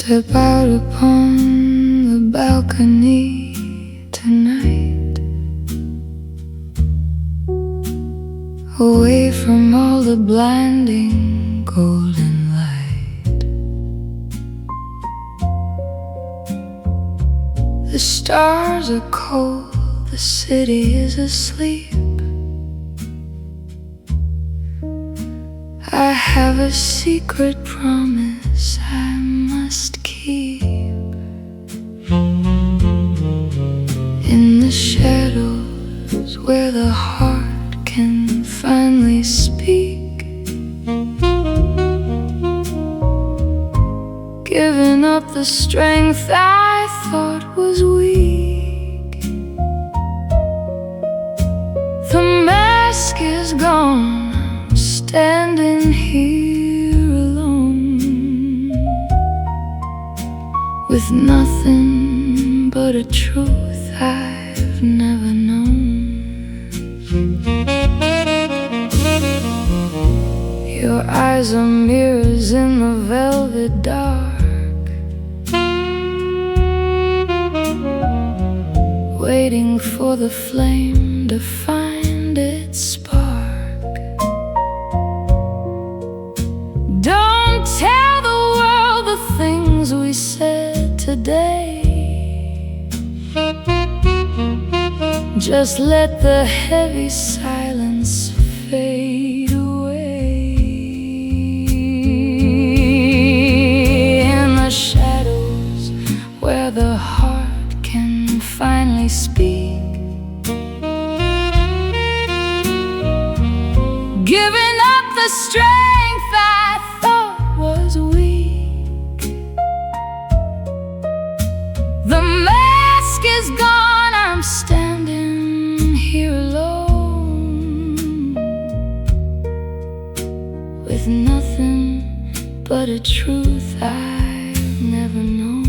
Step out upon the balcony tonight, away from all the blinding golden light. The stars are cold, the city is asleep. I have a secret promise I must keep. In the shadows where the heart can finally speak, giving up the strength I thought was weak. The mask is gone, I'm standing here alone, with nothing but a truth I've never known. Your eyes are mirrors in the velvet dark, waiting for the flame to find its spark. Don't tell the world the things we said today. Just let the heavy silence fade away. In the shadows where the heart can finally speak, giving up the strength I thought was weak. The mask is gone, I'm standing here alone, with nothing but a truth I've never known.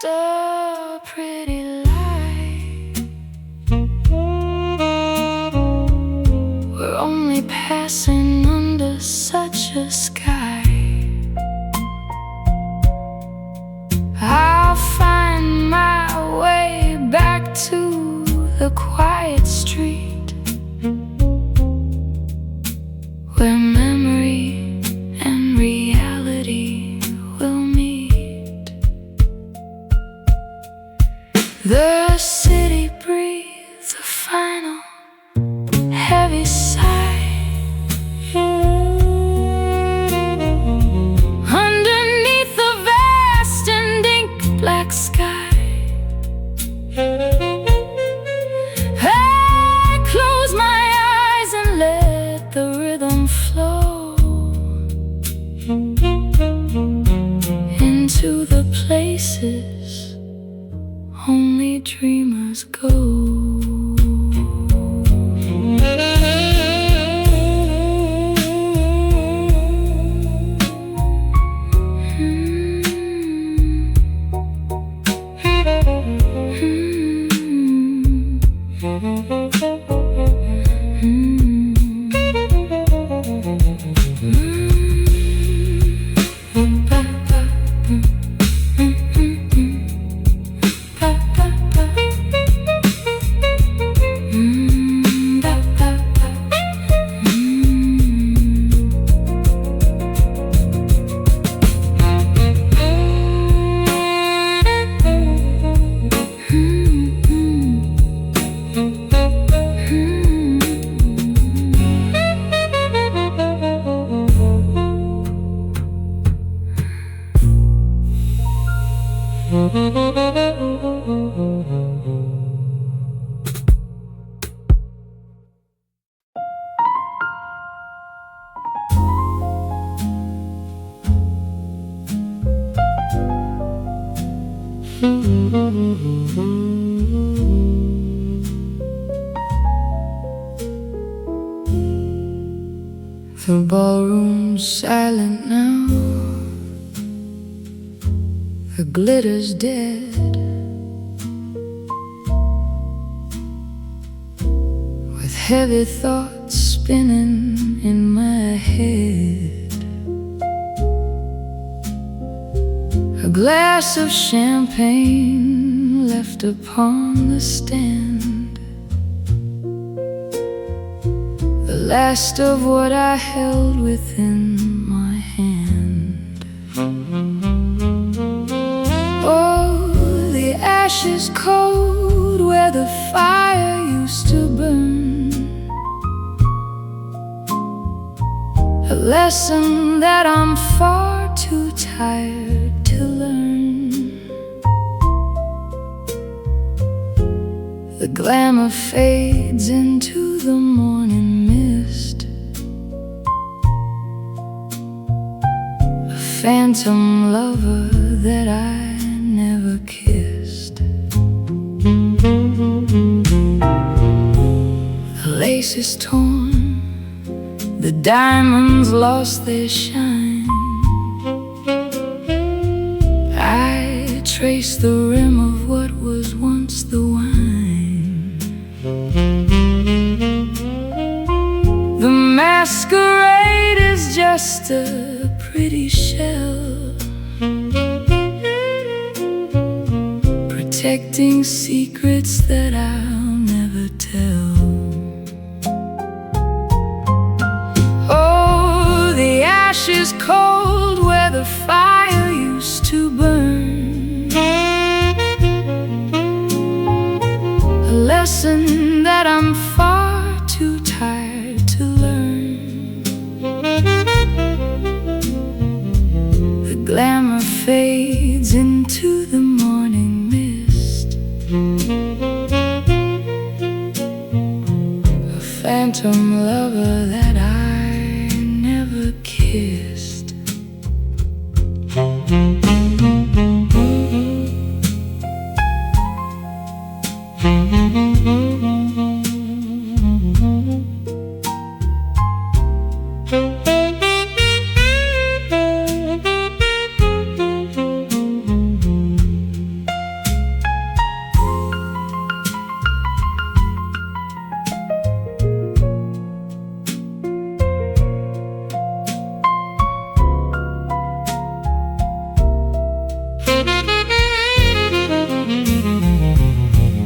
A pretty lie. We're only passing under such a sky. I'll find my way back to the quiet street, where memory and reality will meet. The city breathes a final heavy sigh. Underneath the vast and ink black sky, I close my eyes and let the rhythm flow into the places only dreamers go. Mm-hmm. The ballroom's silent now, the glitter's dead. With heavy thoughts spinning in my head, a glass of champagne left upon the stand, the last of what I held within my hand. Oh, the ash is cold where the fire used to burn, a lesson that I'm far too tired to learn. The glamour fades into the morning mist, a phantom lover that I never kissed. The lace is torn, the diamonds lost their shine. I trace the rim of what was once the wine. The masquerade is just a pretty shell, protecting secrets that I'll never tell. Oh, the ash is cold where the fire used to burn, a lesson that I'm far too tired to learn. The glamour fades into the morning mist, a phantom lover that I never kissed.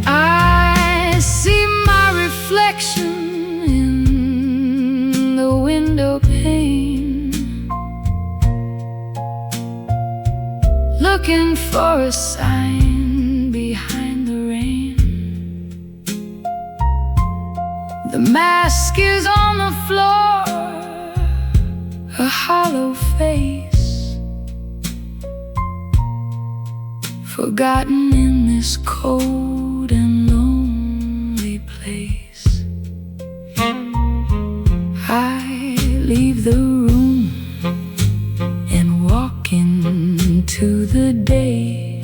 I see my reflection in the window pane, looking for a sign behind the rain. The mask is on the floor, a hollow face, forgotten in this cold and lonely place. I leave the room and walk into the day,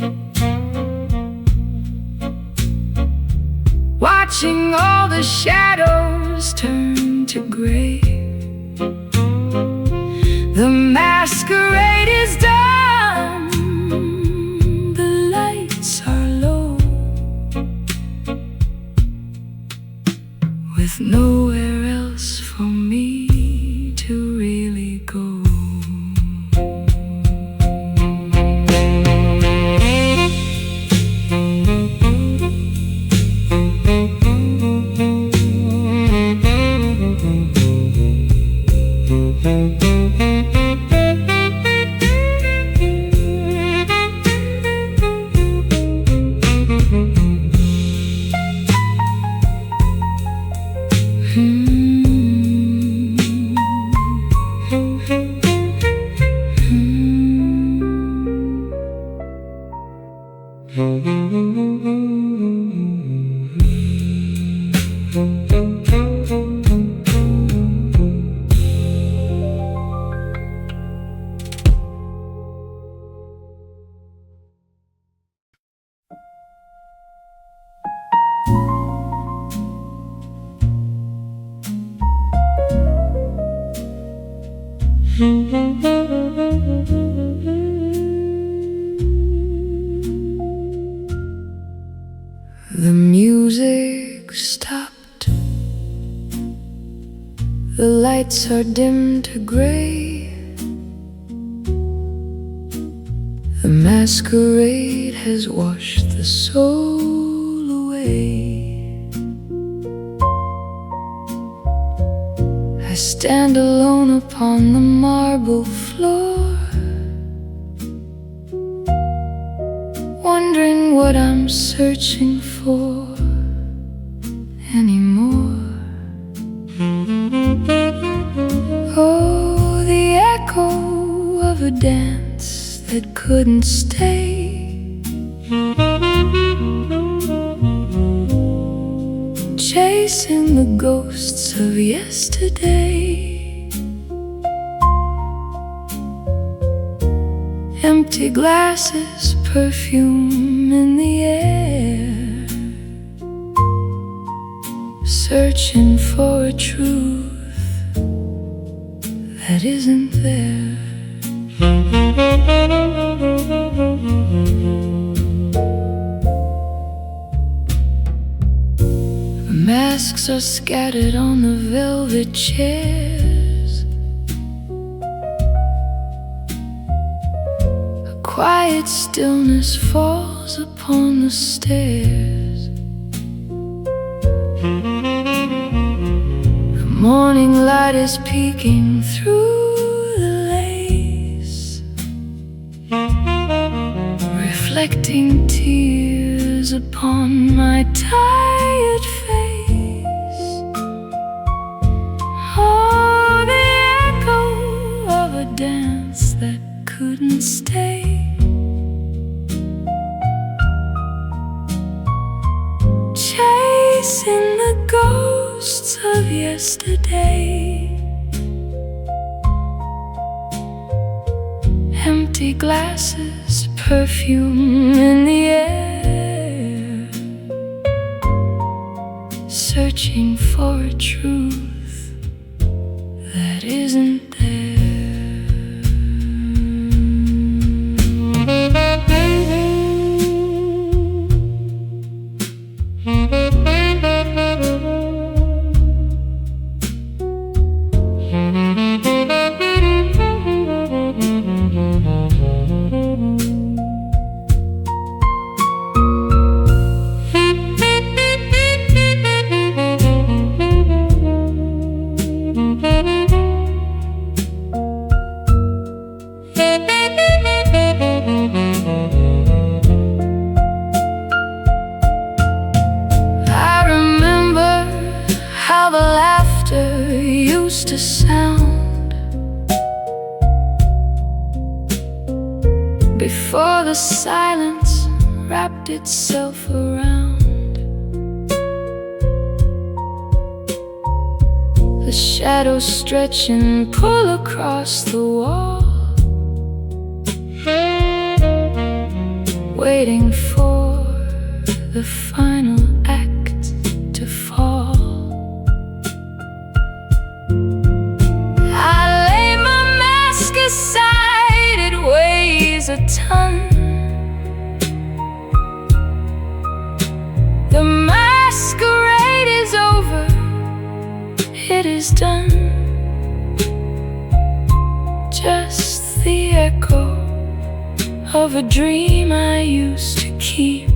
watching all the shadows turn to gray. The masquerade is done, the lights are low, with nowhere else for me to really go. lights are dim to gray. The masquerade has washed the soul away. I stand alone upon the marble floor, wondering what I'm searching for anymore. Oh, the echo of a dance that couldn't stay, chasing the ghosts of yesterday. Empty glasses, perfume in the air, searching for a truth that isn't there. The masks are scattered on the velvet chairs. A quiet stillness falls upon the stairs. The morning light is peeking through the lace, reflecting tears upon my tired face. Oh, the echo of a dance that couldn't stay, chasing the ghosts of yesterday. Empty glasses, perfume in the air, searching for a truth that isn't there. How the laughter used to sound before the silence wrapped itself around. The shadows stretch and pull across the wall, waiting for the final act to fall. Aside, it weighs a ton. The masquerade is over, it is done. Just the echo of a dream I used to keep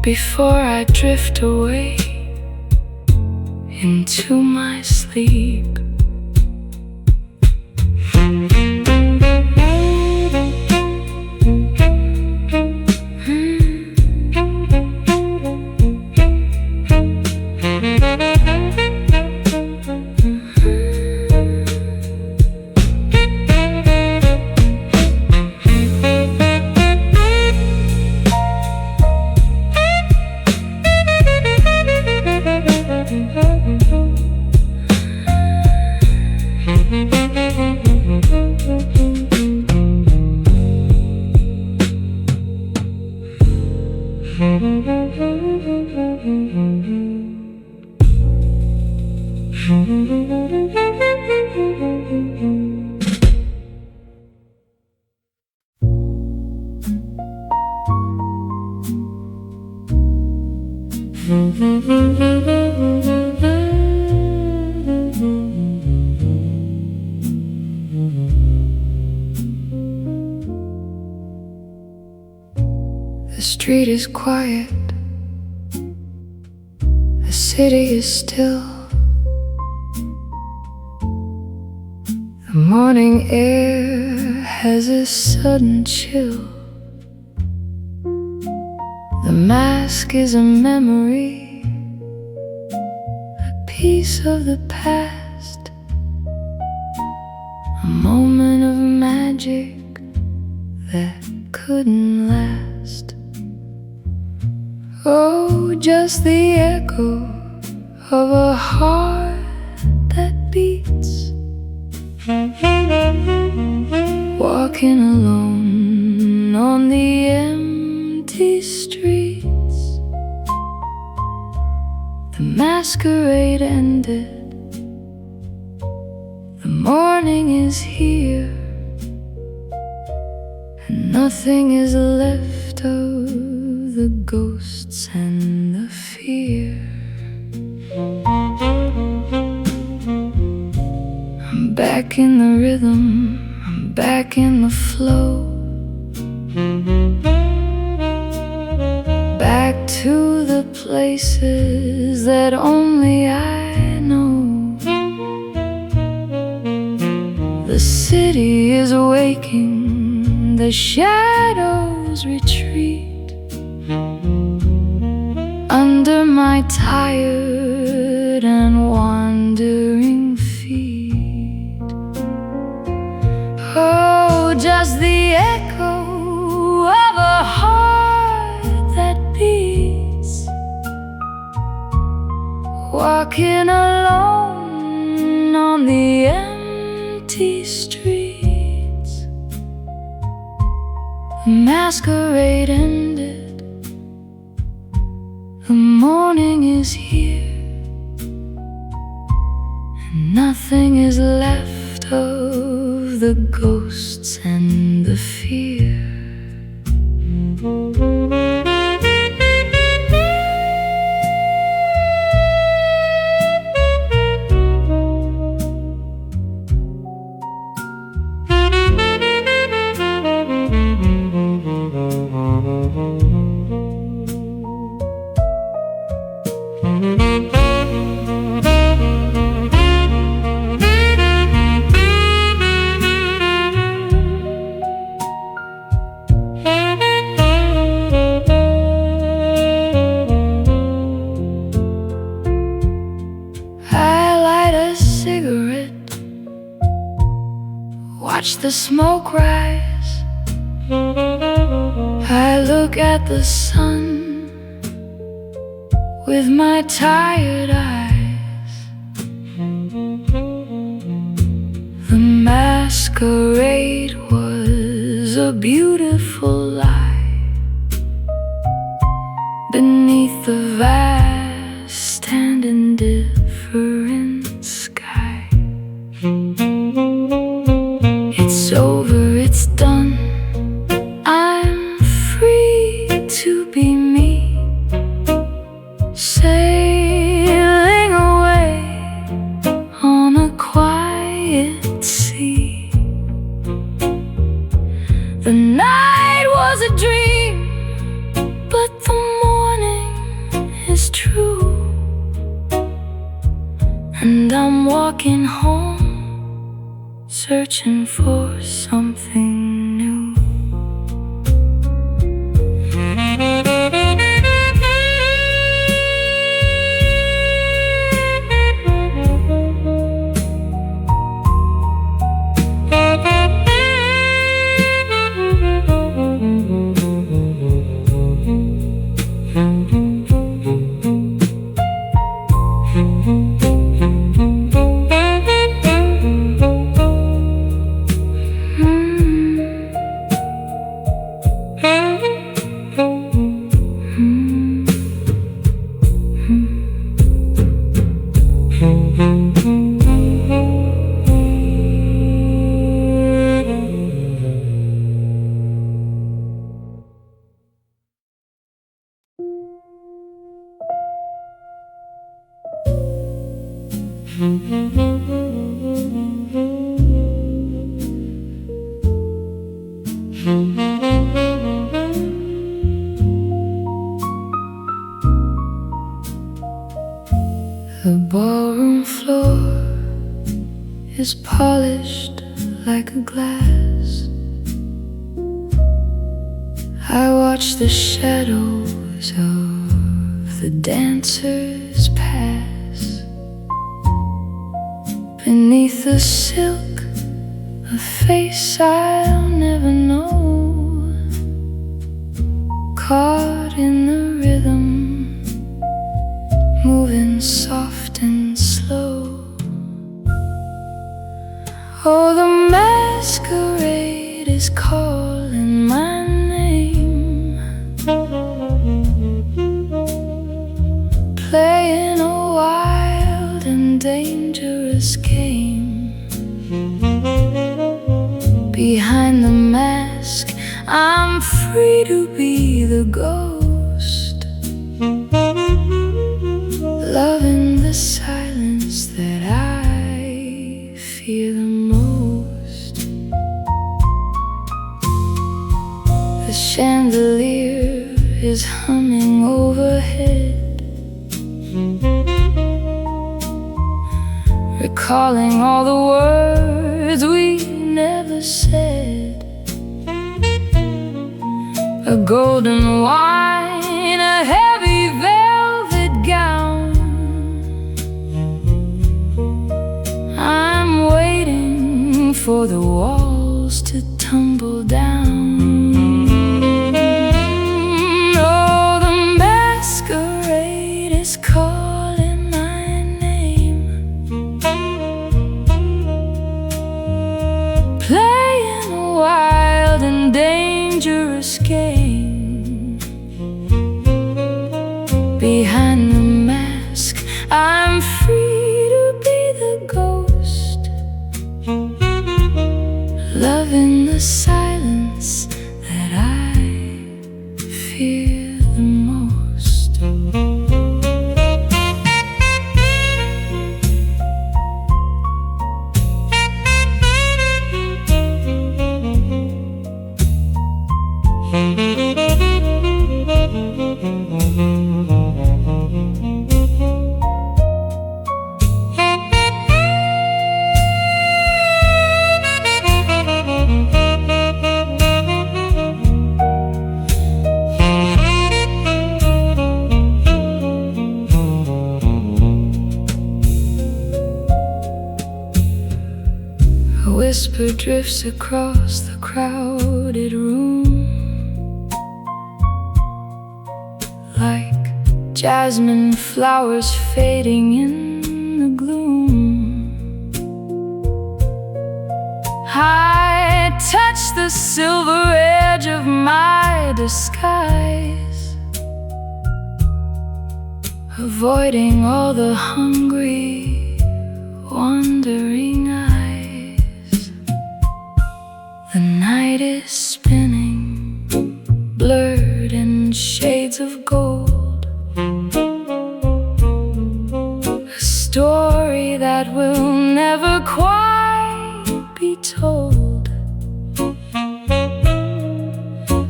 before I drift away into my sleep. street is quiet, the city is still. The morning air has a sudden chill. The mask is a memory, a piece of the past, a moment of magic that couldn't last. Oh, just the echo of a heart that beats, walking alone on the empty streets. The masquerade ended, the morning is here, and nothing is left of the ghosts and the fear. I'm back in the rhythm, I'm back in the flow, back to the places that only I know. The city is waking, the shadows retreat under my tired and wandering feet. Oh, just the echo of a heart that beats, walking alone on the empty streets. The masquerade ended, the morning is here, and nothing is left of the ghosts and the fear. Watch the smoke rise, I look at the sun with my tired eyes. The masquerade was a beautiful lie beneath the vast and indifferent sky. It's over, it's done, I'm free to be me, sailing away on a quiet sea. The night was a dream, but the morning is true, and I'm walking home, searching for something new. is polished like a glass. I watch the shadows of the dancers pass beneath the silk, a face I'll never know, caught in the rhythm, moving soft and slow. Oh, the masquerade is calling my name, playing a wild and dangerous game. Behind the mask, I'm free to be the ghost, loving the silence that I fear the most. The chandelier is humming overhead, recalling all the words we never said. A golden wine, a heavy velvet gown, I'm waiting for the walls to tumble down. Oh, the masquerade is calling my name, playing a wild and dangerous game. Behind the mask, I'm free to be the ghost, loving the silence that I fear the most. A whisper drifts across the crowded room, like jasmine flowers fading in the gloom. I touch the silver edge of my disguise, avoiding all the hungry, wandering eyes. The night is spinning, blurred in shades of gold, a story that will never quite be told.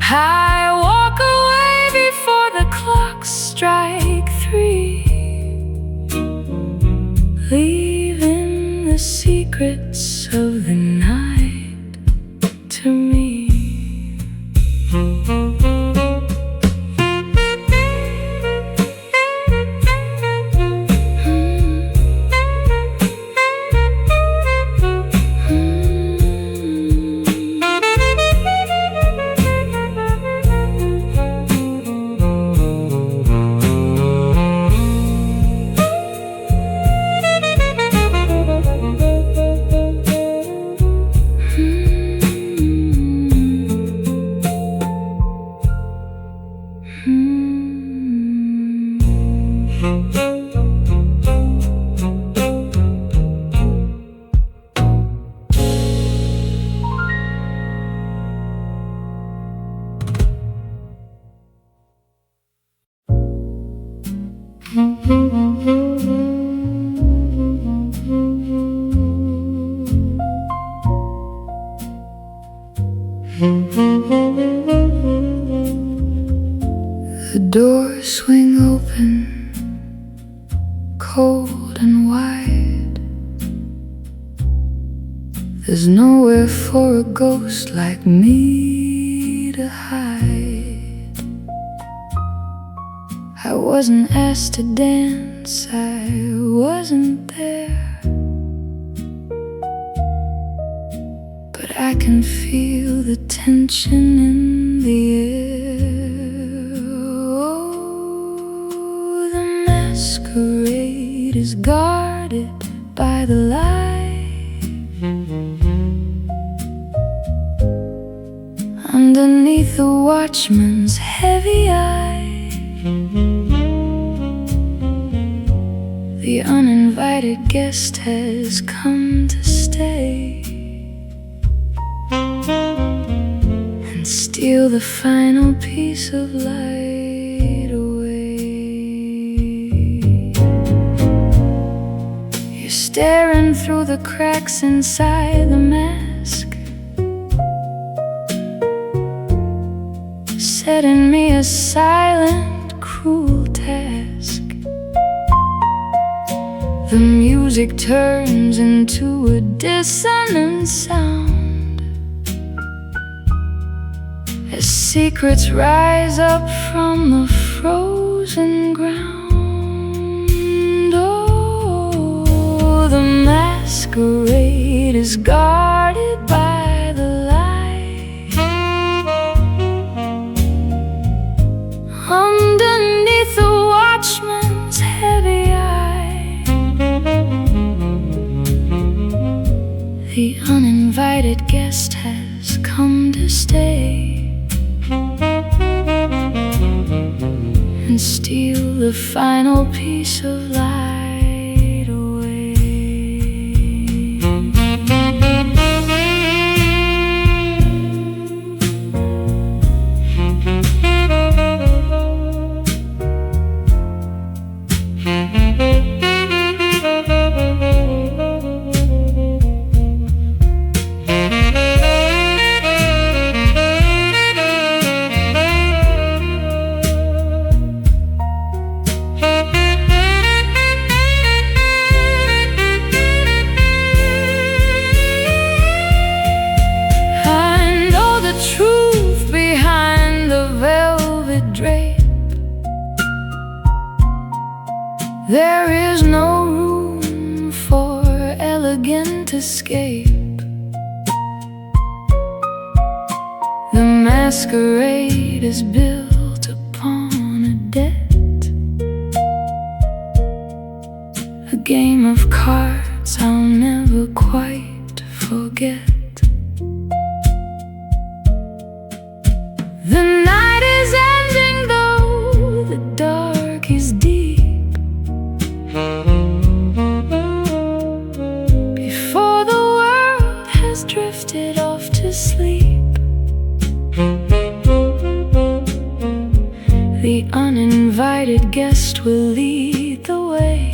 I walk away before the clocks strike 3, leaving the secrets of the night to me. The doors swing open, cold and wide. There's nowhere for a ghost like me to hide. I wasn't asked to dance, I wasn't there, but I can feel the tension in the air. Oh, the masquerade is guarded by the light. Underneath the watchman's heavy eye, the uninvited guest has come to stay and steal the final piece of light away. You're staring through the cracks inside the mask, setting me a silent, cruel task. The music turns into a dissonant sound as secrets rise up from the frozen ground. Oh, the masquerade is guarded by the light. Underneath the watchman's heavy eye, the uninvited guest has come to stay and steal the final piece of light away. Truth behind the velvet drape, there is no room for elegant escape. The masquerade is built upon a debt, a game of cards I'll never quite forget. The night is ending, though the dark is deep. Before the world has drifted off to sleep, the uninvited guest will lead the way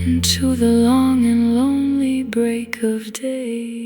into the long and lonely break of day.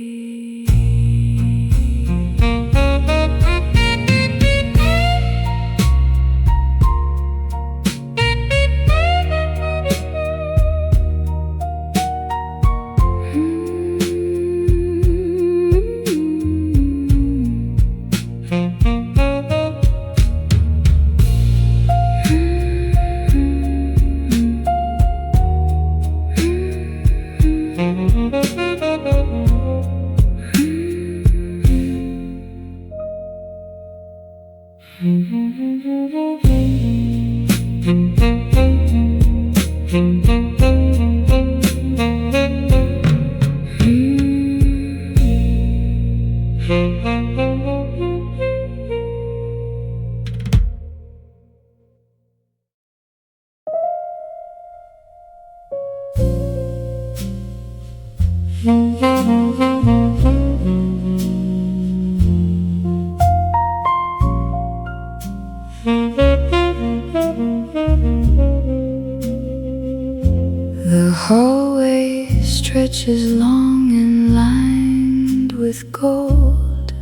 The hallway stretches long and lined with gold.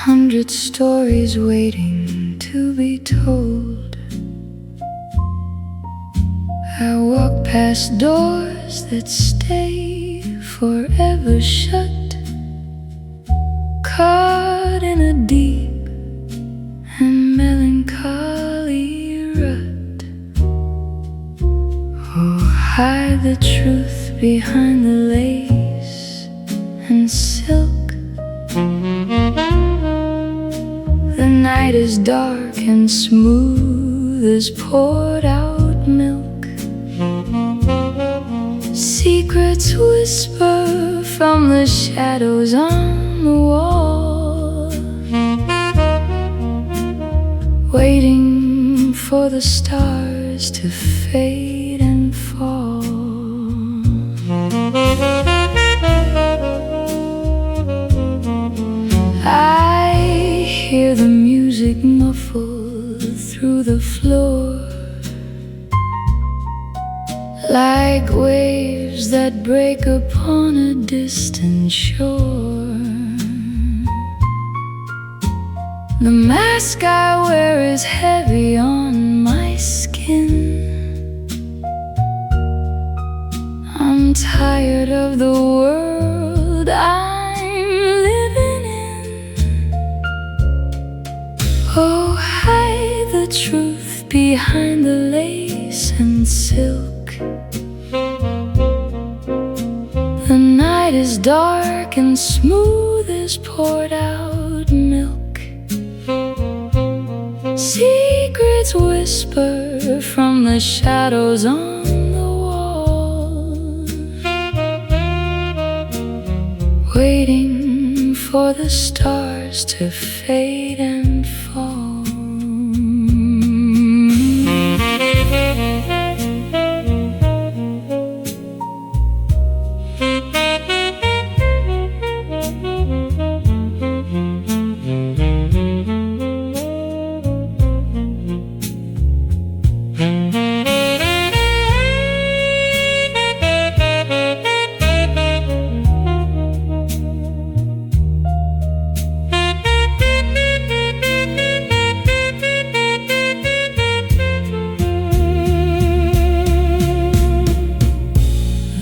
100 stories waiting to be told. I walk past doors that stay forever shut, caught in a deep and melancholy rut. Oh, hide the truth behind the lace and silk. The night is dark and smooth as poured out milk. Secrets whisper from the shadows on the wall, waiting for the stars to fade and fall. I hear the music muffled through the floor, like waves that break upon a distant shore. The mask I wear is heavy on my skin. I'm tired of the world I'm living in. Oh, hide the truth behind the lace and silk. The night is dark and smooth as poured out milk. Secrets whisper from the shadows on the wall, waiting for the stars to fade and fall.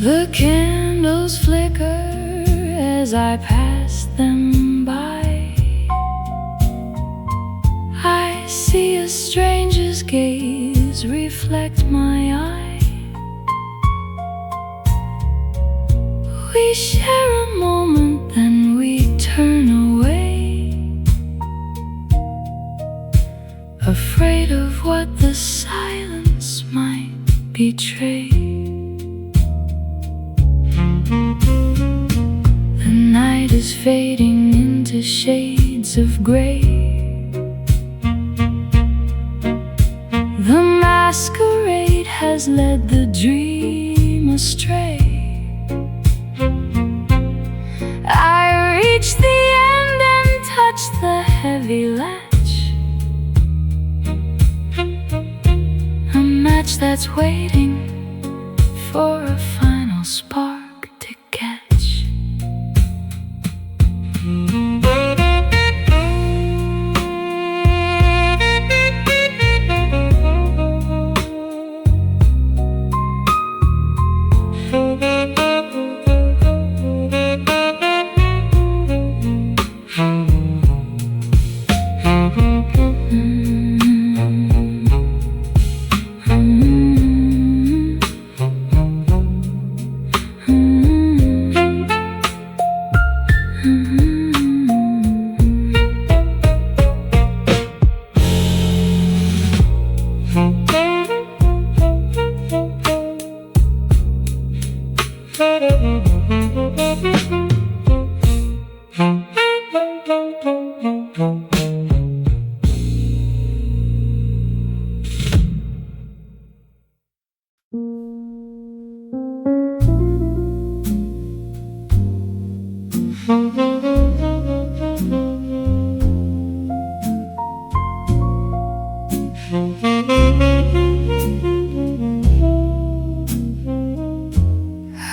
The candles flicker as I pass them by. I see a stranger's gaze reflect my eye. We share a moment, then we turn away, afraid of what the silence might betray. The night is fading into shades of gray. The masquerade has led the dream astray. I reach the end and touch the heavy latch, a match that's waiting for a final spark to catch.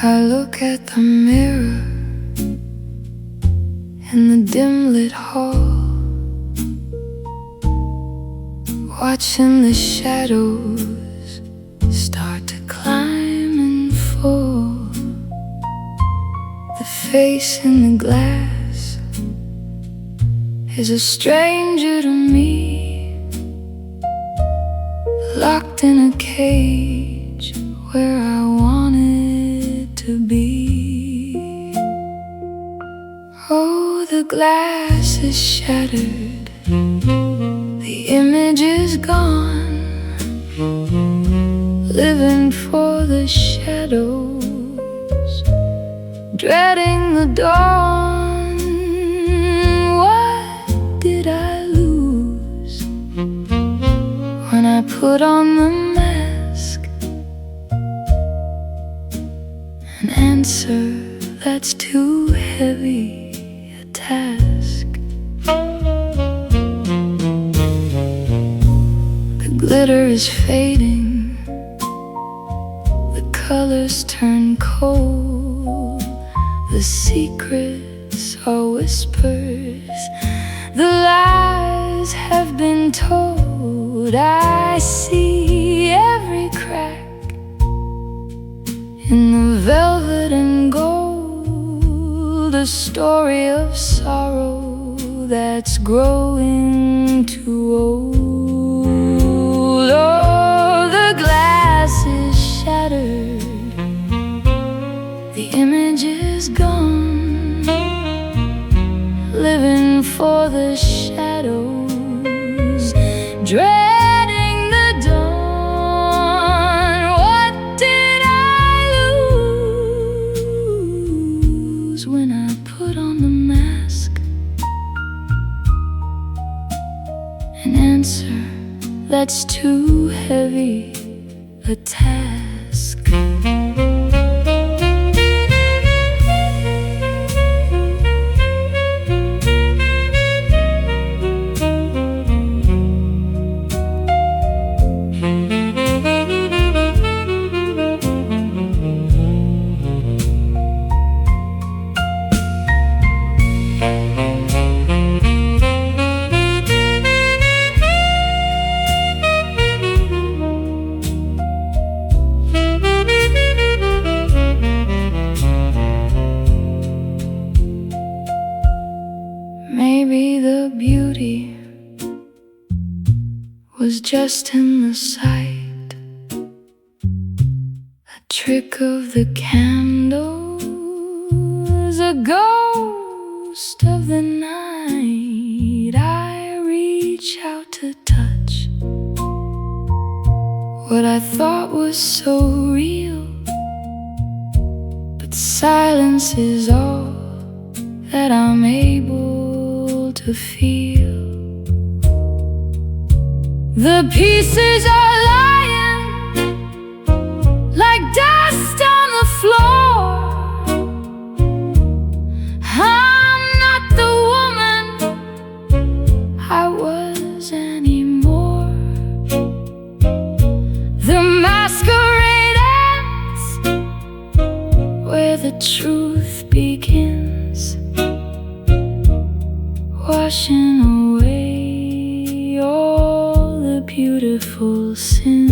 I look at the mirror in the dim lit hall, watching the shadows start start to climb and fall. The face in the glass is a stranger to me, locked in a cage where I wanted to be. Oh, the glass is shattered, the image is gone, living for the shadows, dreading the dawn. What did I lose when I put on the mask? An answer that's too heavy a task. The glitter is fading, the colors turn cold, the secrets are whispers, the lies have been told. I see every crack in the velvet and gold, a story of sorrow that's growing too old. Oh, the glass is shattered, the image is gone, living for the shadows, dreading the dawn. What did I lose when I put on the mask? An answer that's too heavy a task. Maybe the beauty was just in the sight, a trick of the candles, a ghost of the night. I reach out to touch what I thought was so real, but silence is all that I'm able to feel. The pieces are lying like dust on the floor. I'm not the woman I was anymore. The masquerade ends where the truth begins, washing away all the beautiful sins.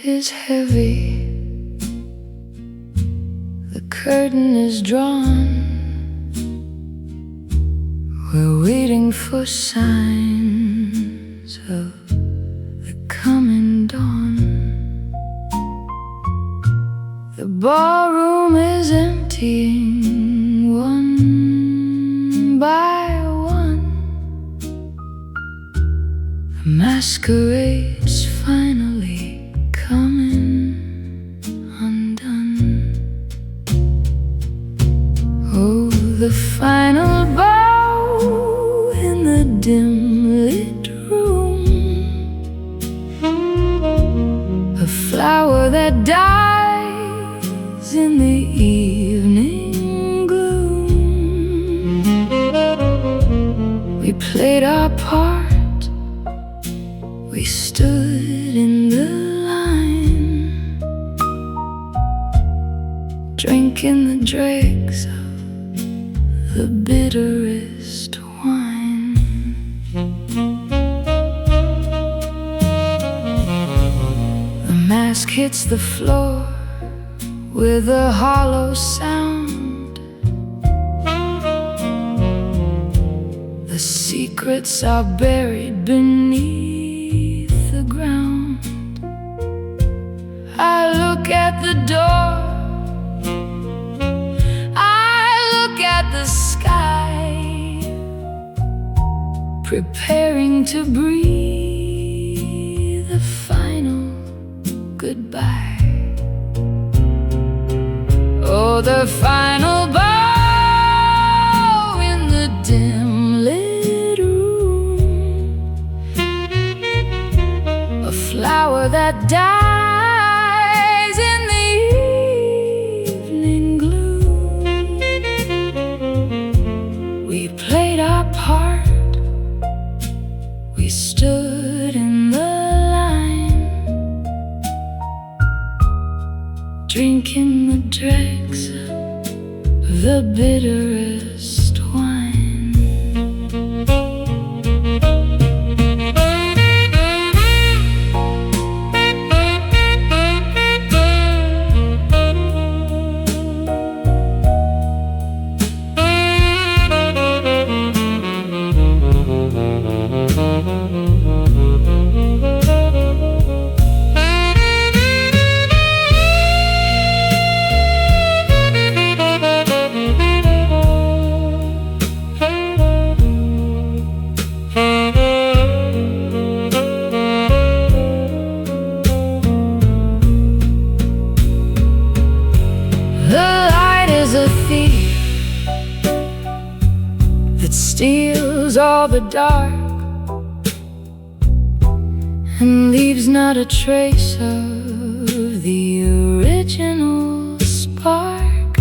is heavy, the curtain is drawn. We're waiting for signs of the coming dawn. The ballroom is emptying one by one. The masquerade's finally coming undone. Oh, the final bow in the dim lit room. A flower that dies in the evening gloom. We played our part, we stood in the line, drinking the dregs of the bitterest wine. The mask hits the floor with a hollow sound. The secrets are buried beneath the ground. I look at the door, I look at the sky, preparing to breathe a final goodbye. Oh, the final bow in the dim lit room. A flower that dies in the evening gloom. We played our part, we stood in the line, drinking the dregs of the bitterest wine. A thief that steals all the dark and leaves not a trace of the original spark.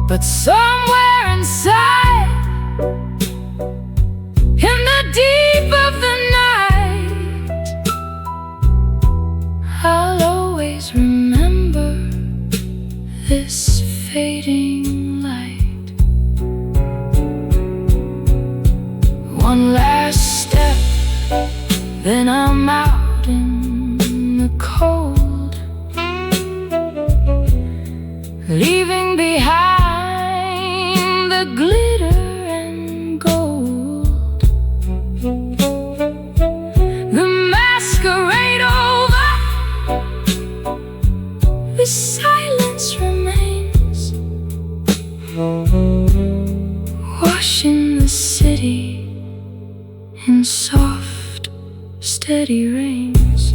But somewhere inside, in the deep of the night, I'll always remember this fading light. One last step, then I'm out in the cold, leaving behind the glitter and gold. The masquerade over, the silence remains, washing the city in soft, steady rains.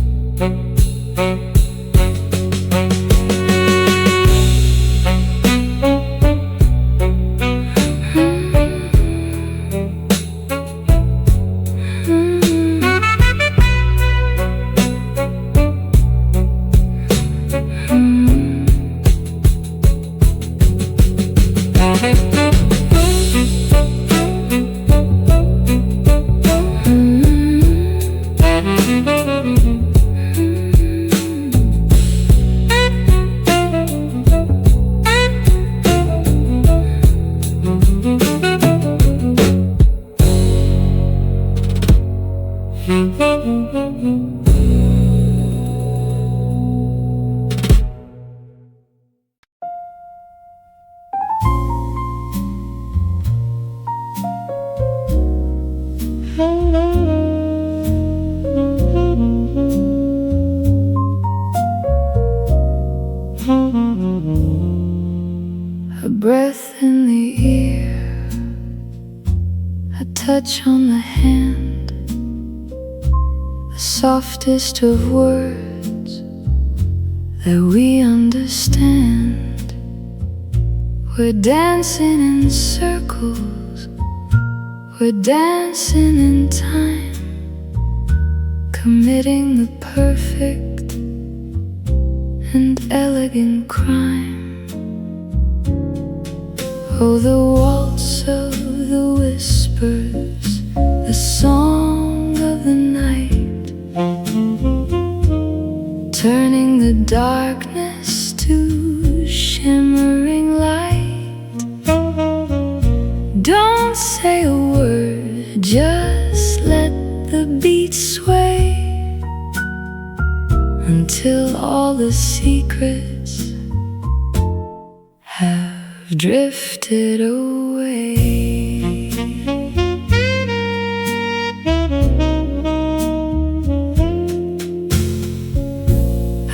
A breath in the ear, a touch on the hand, the softest of words that we understand. We're dancing in circles, we're dancing in time, committing the perfect and elegant crime. Oh, the waltz of the whispers, the song of the night, turning the darkness to shimmering light. Don't say a word, just let the beat sway until all the secrets have drifted away.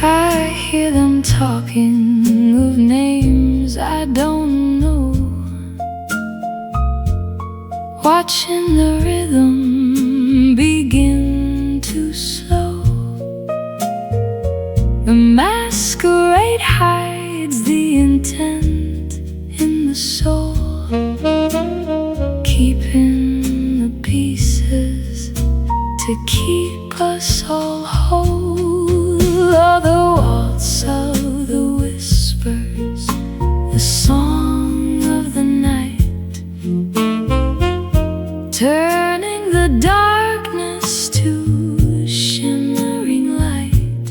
I hear them talking of names I don't know, watching the rhythm begin to slow. The masquerade hides the intent in the soul, keeping the pieces to keep us all whole. Oh, the waltz of the whispers, the song of the night, turning the darkness to shimmering light.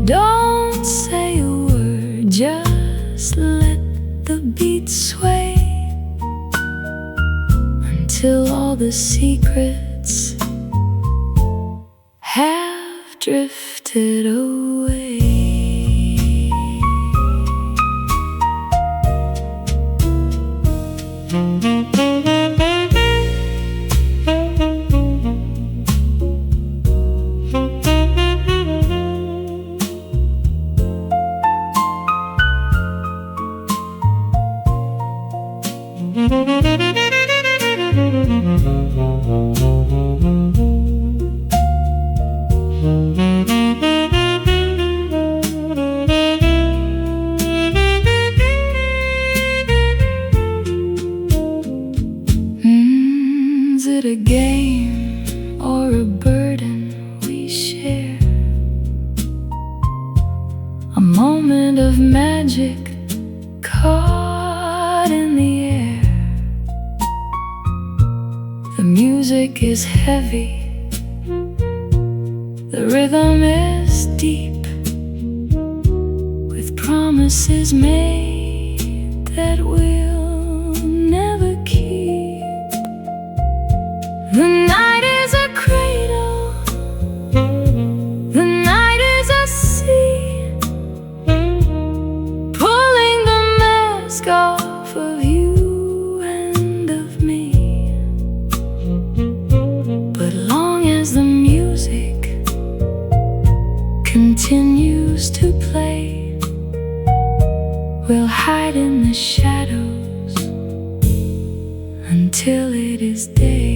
Don't say a word, just let the beat sway until all the secrets have drifted away. Is it a game or a burden we share? A moment of magic caught in the air. The music is heavy, the rhythm is deep, with promises made that we'll never keep. The night is a cradle, the night is a sea, pulling the mask off of you and of me. But long as the music continues to play, we'll hide in the shadows until it is day.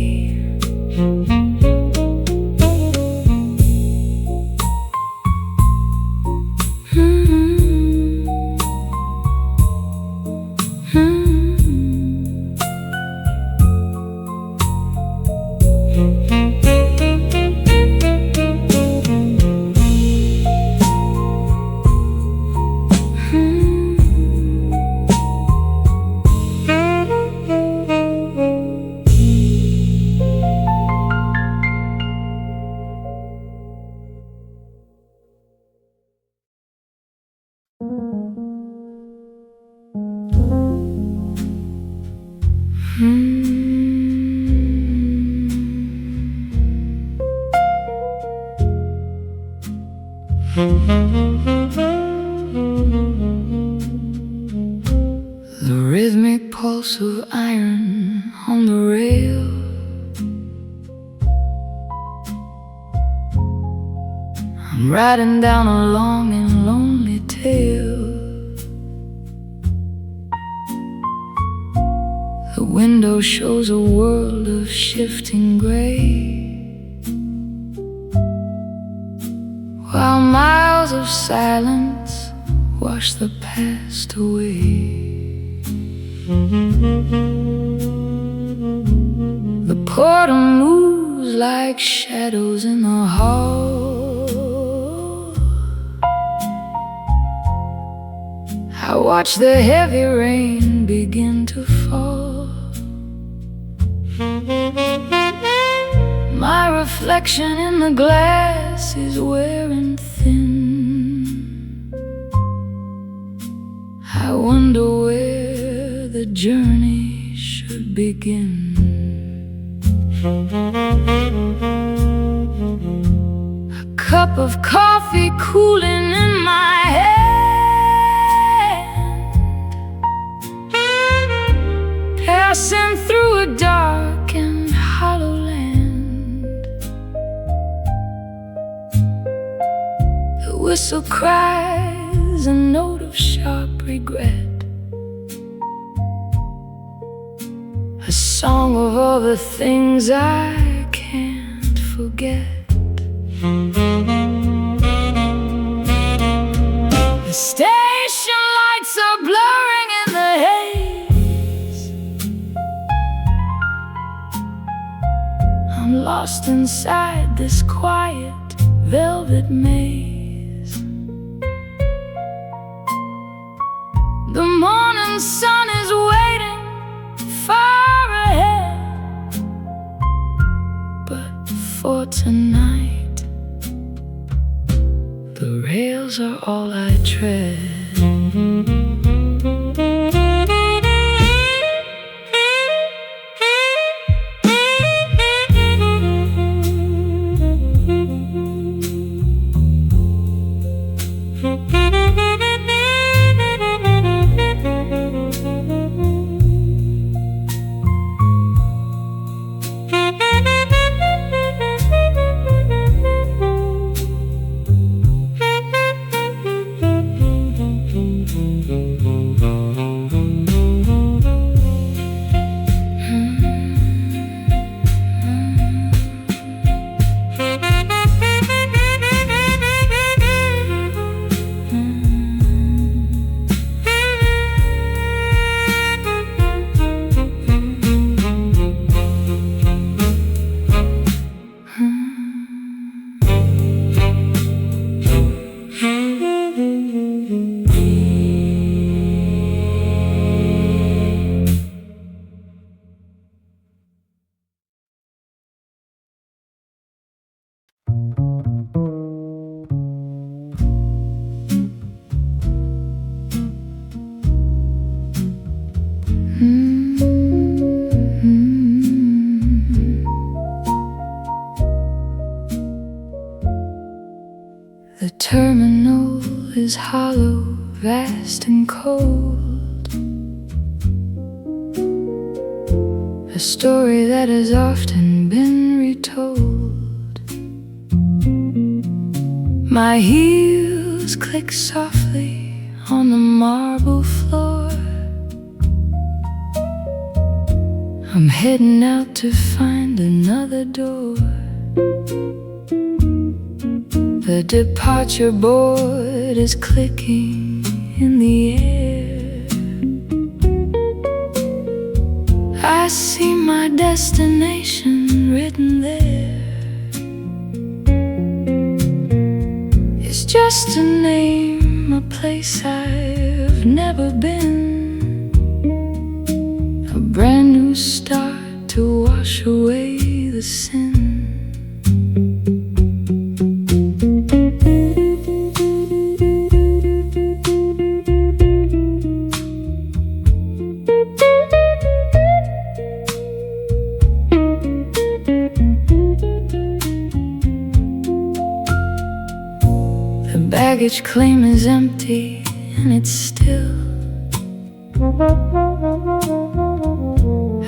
I'm riding down a long and lonely tale. The window shows a world of shifting gray, while miles of silence wash the past away. The portal moves like shadows in the hall. I watch the heavy rain begin to fall. My reflection in the glass is wearing thin. I wonder where the journey should begin. A cup of coffee cooling in my hand, passing through a dark and hollow land. The whistle cries a note of sharp regret, a song of all the things I can't forget. The station lights are blurring in the haze. I'm lost inside this quiet velvet maze. The morning sun is waiting far ahead, but for tonight, the rails are all I tread. The terminal is hollow, vast and cold, a story that has often been retold. My heels click softly on the marble floor. I'm heading out to find another door. The departure board is clicking in the air. I see my destination written there. It's just a name, a place I've never been, a brand new start to wash away the sin. The baggage claim is empty and it's still.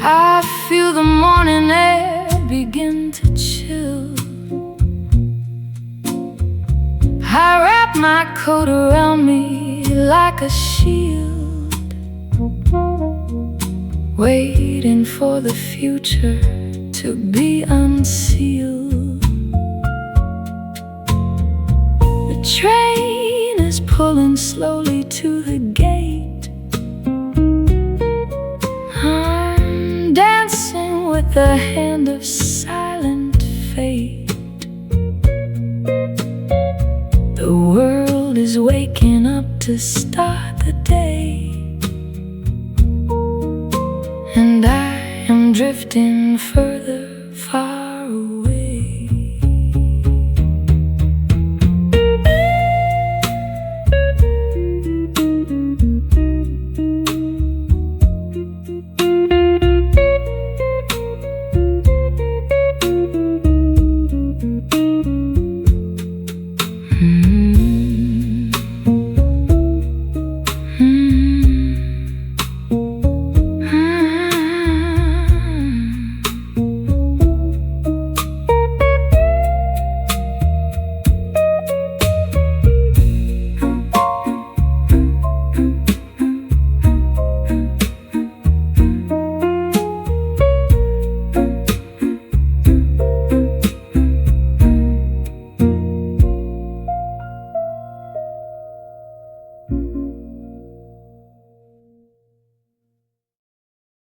I feel the morning air begin to chill. my coat around me like a shield, waiting for the future to be unsealed. The train is pulling slowly to the gate. I'm dancing with the hand of silent fate. The world is waking up to start the day, and I am drifting further, far away.